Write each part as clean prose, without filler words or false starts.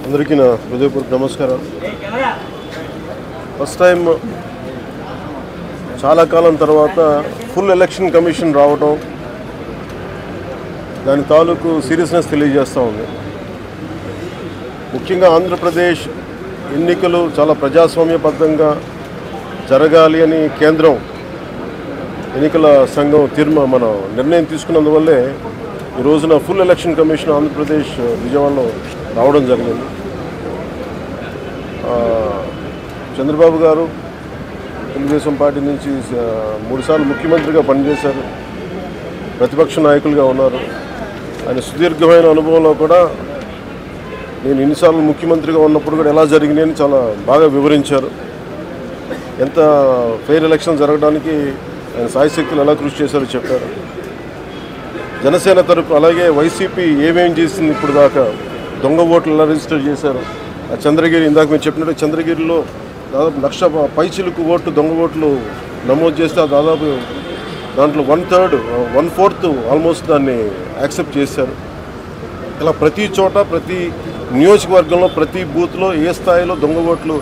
అందరికీ నా హృదయపూర్వక నమస్కారం. ఫస్ట్ టైం చాలా కాలం తర్వాత ఫుల్ ఎలక్షన్ కమిషన్ రావడం దాని తాలూకు సీరియస్నెస్ తెలియజేస్తూ ఉంది. ముఖ్యంగా ఆంధ్రప్రదేశ్ ఎన్నికలు చాలా ప్రజాస్వామ్యబద్ధంగా జరగాలి అని కేంద్రం ఎన్నికల సంఘం నిర్ణయం తీసుకున్నందువల్లే ఈ రోజున ఫుల్ ఎలక్షన్ కమిషన్ ఆంధ్రప్రదేశ్ విజయవాడలో రావడం జరిగింది. చంద్రబాబు గారు తెలుగుదేశం పార్టీ నుంచి 3 సార్లు ముఖ్యమంత్రిగా పనిచేశారు, ప్రతిపక్ష నాయకులుగా ఉన్నారు. ఆయన సుదీర్ఘమైన అనుభవంలో కూడా నేను ఎన్నిసార్లు ముఖ్యమంత్రిగా ఉన్నప్పుడు కూడా ఎలా జరిగినాయని చాలా బాగా వివరించారు. ఎంత ఫెయిర్ ఎలక్షన్ జరగడానికి ఆయన సాయశక్తులు ఎలా కృషి చేశారో చెప్పారు. జనసేన తరపు అలాగే వైసీపీ ఏమేం చేసింది ఇప్పుడు దాకా, దొంగ ఓట్లు ఎలా రిజిస్టర్ చేశారు, ఆ చంద్రగిరి ఇందాక మేము చెప్పినట్టు చంద్రగిరిలో దాదాపు 1,00,000 పైచిలకు ఓట్లు దొంగ ఓట్లు నమోదు చేస్తే దాదాపు దాంట్లో 1/4 ఆల్మోస్ట్ దాన్ని యాక్సెప్ట్ చేశారు. ఇలా ప్రతి చోట ప్రతి నియోజకవర్గంలో ప్రతి బూత్లో ఏ స్థాయిలో దొంగ ఓట్లు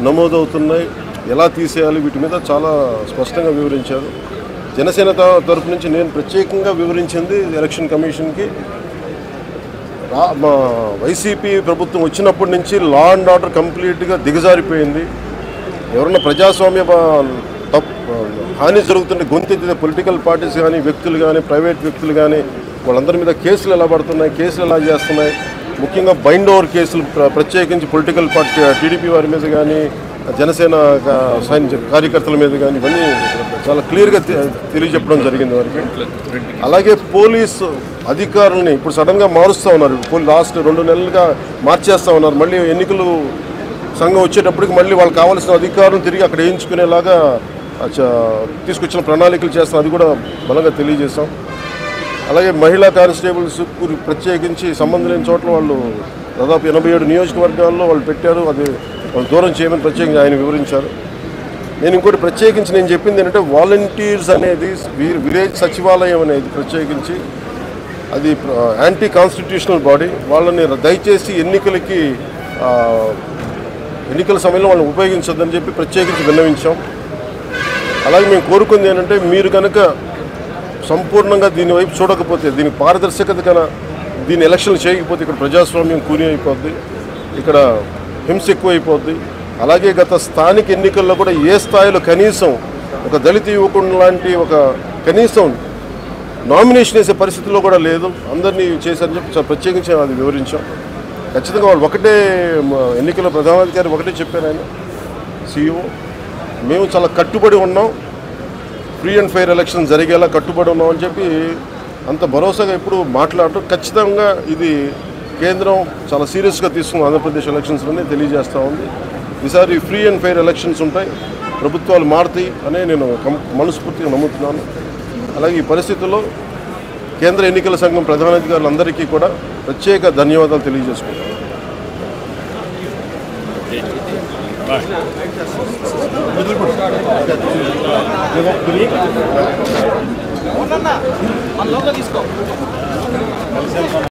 నమోదవుతున్నాయి, ఎలా తీసేయాలి, వీటి మీద చాలా స్పష్టంగా వివరించారు. జనసేన తరఫు నుంచి నేను ప్రత్యేకంగా వివరించింది ఎలక్షన్ కమిషన్కి, మా వైసీపీ ప్రభుత్వం వచ్చినప్పటి నుంచి లా అండ్ ఆర్డర్ కంప్లీట్గా దిగజారిపోయింది. ఎవరన్నా ప్రజాస్వామ్య హాని జరుగుతుంటే గొంతెత్తితే పొలిటికల్ పార్టీస్ కానీ వ్యక్తులు కానీ ప్రైవేట్ వ్యక్తులు కానీ వాళ్ళందరి మీద కేసులు ఎలా పడుతున్నాయి, కేసులు ఎలా చేస్తున్నాయి, ముఖ్యంగా బైండ్ ఓవర్ కేసులు ప్రత్యేకించి పొలిటికల్ పార్టీ టీడీపీ వారి మీద కానీ జనసేన కార్యకర్తల మీద కానీ ఇవన్నీ చాలా క్లియర్గా తెలియజెప్పడం జరిగింది వారికి. అలాగే పోలీసు అధికారులని ఇప్పుడు సడన్గా మారుస్తూ ఉన్నారు. లాస్ట్ 2 నెలలుగా మార్చేస్తూ ఉన్నారు. మళ్ళీ ఎన్నికలు సంఘం వచ్చేటప్పటికి మళ్ళీ వాళ్ళకి కావాల్సిన అధికారులను తిరిగి అక్కడ వేయించుకునేలాగా తీసుకొచ్చిన ప్రణాళికలు చేస్తాం, అది కూడా బలంగా తెలియజేస్తాం. అలాగే మహిళా కానిస్టేబుల్స్ ప్రత్యేకించి సంబంధం లేని చోట్ల వాళ్ళు దాదాపు 87 నియోజకవర్గాల్లో వాళ్ళు పెట్టారు, అది వాళ్ళు దూరం చేయమని ప్రత్యేకంగా ఆయన వివరించారు. నేను ఇంకోటి ప్రత్యేకించి నేను చెప్పింది ఏంటంటే వాలంటీర్స్ అనేది విలేజ్ సచివాలయం అనేది ప్రత్యేకించి అది యాంటీ కాన్స్టిట్యూషనల్ బాడీ. వాళ్ళని దయచేసి ఎన్నికల సమయంలో వాళ్ళని ఉపయోగించొద్దని చెప్పి ప్రత్యేకించి విన్నవించాం. అలాగే మేము కోరుకుంది ఏంటంటే మీరు కనుక సంపూర్ణంగా దీని వైపు చూడకపోతే, దీనికి పారదర్శకత కన్నా దీన్ని ఎలక్షన్లు చేయకపోతే ఇక్కడ ప్రజాస్వామ్యం కూని అయిపోద్ది, ఇక్కడ హింస ఎక్కువైపోద్ది. అలాగే గత స్థానిక ఎన్నికల్లో కూడా ఏ స్థాయిలో కనీసం ఒక దళిత యువకుడు లాంటి ఒక కనీసం నామినేషన్ వేసే పరిస్థితుల్లో కూడా లేదు, అందరినీ చేశారని చెప్పి ప్రత్యేకించి అది వివరించాం. ఖచ్చితంగా వాళ్ళు ఒకటే ఎన్నికల ప్రధానాధికారి ఒకటే చెప్పారు ఆయన CEO, మేము చాలా కట్టుబడి ఉన్నాం, ఫ్రీ అండ్ ఫెయిర్ ఎలక్షన్ జరిగేలా కట్టుబడి ఉన్నాం అని చెప్పి అంత భరోసాగా ఇప్పుడు మాట్లాడటం ఖచ్చితంగా ఇది కేంద్రం చాలా సీరియస్గా తీసుకుని ఆంధ్రప్రదేశ్ ఎలక్షన్స్లోనే తెలియజేస్తూ ఉంది. ఈసారి ఫ్రీ అండ్ ఫెయిర్ ఎలక్షన్స్ ఉంటాయి, ప్రభుత్వాలు మారుతాయి అనే నేను మనస్ఫూర్తిగా నమ్ముతున్నాను. అలాగే ఈ పరిస్థితుల్లో కేంద్ర ఎన్నికల సంఘం ప్రధానాధికారులందరికీ కూడా ప్రత్యేక ధన్యవాదాలు తెలియజేసుకుంటాను.